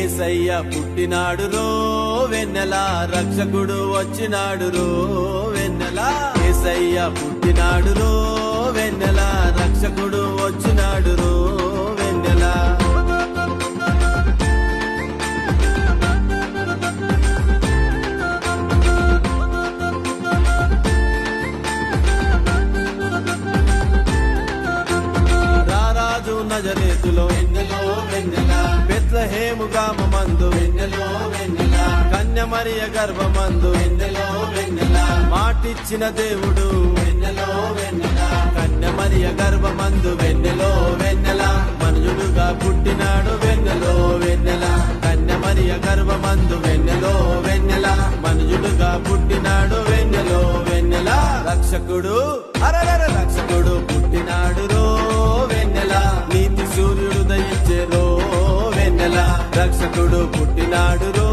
యేసయ్య పుట్టినాడు రో వెన్నెల, రక్షకుడు వచ్చినాడు రో వెన్నెల. యేసయ్య పుట్టినాడు రో వెన్నెల, రక్షకుడు వచ్చినాడు రో వెన్నెల. రారాజు నజరేతులో వెన్నెలో వెన్నెల, బెత్లెహేము గ్రామమందు వెన్నెలో వెన్నెల, కన్య మరియ గర్భమందు వెన్నెలో వెన్నెల, మాటిచ్చిన దేవుడు వెన్నెలో వెన్నెల, కన్య మరియ గర్భమందు వెన్నెలో వెన్నెల, మనుజుడుగా పుట్టినాడు వెన్నెలో వెన్నెల, కన్య మరియ గర్భమందు వెన్నెలో వెన్నెల, మనుజుడుగా పుట్టినాడు వెన్నెలో వెన్నెల. రక్షకుడు అరరర రక్షకుడు పుట్టినాడు రో వెన్నెల, నీతి సూర్యుడు దయించే రో వెన్నెల, రక్షకుడు పుట్టినాడు రో